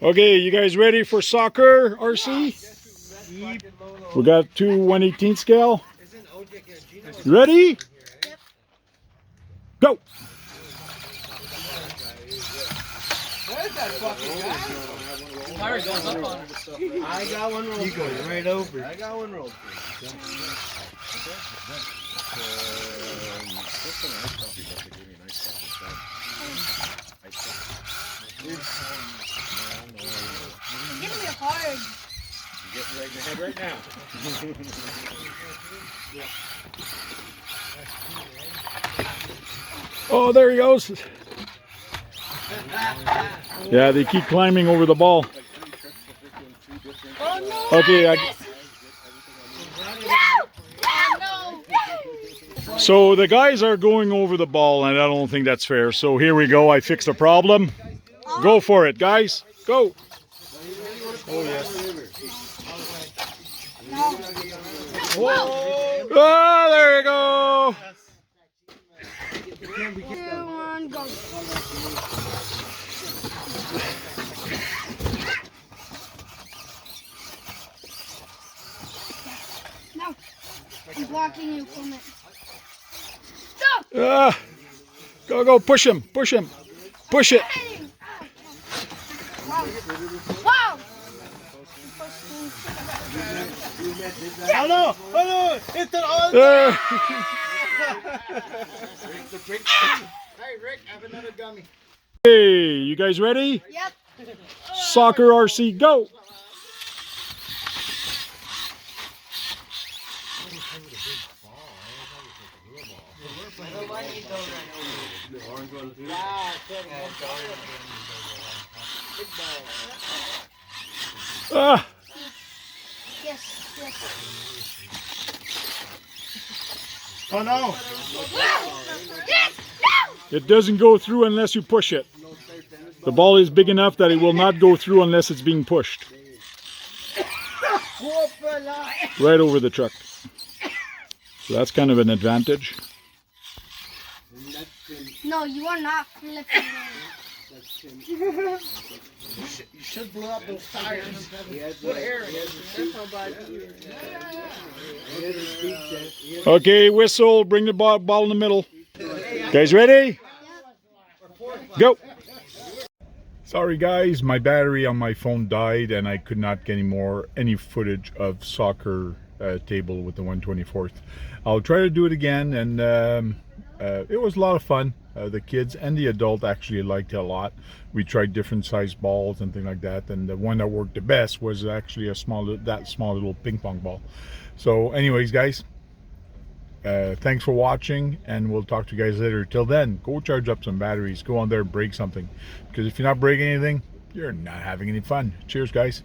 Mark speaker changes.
Speaker 1: Okay, you guys ready for soccer, RC? We got two 1/18 scale. You ready? Go!
Speaker 2: Where's that fucking guy? Fire goes up on it. I got one rolled. You go right over. I got one rolled.
Speaker 3: Give me hard.
Speaker 2: Get right in the head right now.
Speaker 1: Oh, there he goes. Yeah, they keep climbing over the ball.
Speaker 3: Oh no!
Speaker 1: Okay, so the guys are going over the ball, and I don't think that's fair. So here we go. I fixed the problem. Go for it, guys. Go.
Speaker 2: Oh yes.
Speaker 1: Whoa. Oh, there you go.
Speaker 3: 2, 1, go. No, I'm blocking you from it. Stop!
Speaker 1: Go, push him, push it.
Speaker 3: Wow! Wow!
Speaker 2: Hello, it's an all. Hey Rick, have another gummy.
Speaker 1: Hey, you guys ready?
Speaker 3: Yep.
Speaker 1: Soccer RC, go! Ah!
Speaker 3: Yes.
Speaker 2: Oh no!
Speaker 3: Yes!
Speaker 1: It doesn't go through unless you push it. The ball is big enough that it will not go through unless it's being pushed. Right over the truck. So that's kind of an advantage.
Speaker 3: No, you are not flipping
Speaker 2: You should blow up those tires. What air?
Speaker 1: Okay, whistle, bring the ball in the middle. Guys ready? Go! Sorry guys, my battery on my phone died and I could not get any footage of soccer table with the 1/24th. I'll try to do it again, and it was a lot of fun. The kids and the adult actually liked it a lot. We tried different size balls and things like that, and the one that worked the best was actually small little ping pong ball. So anyways guys, thanks for watching, and we'll talk to you guys later. Till then, go charge up some batteries, go on there and break something, because if you're not breaking anything, you're not having any fun. Cheers guys.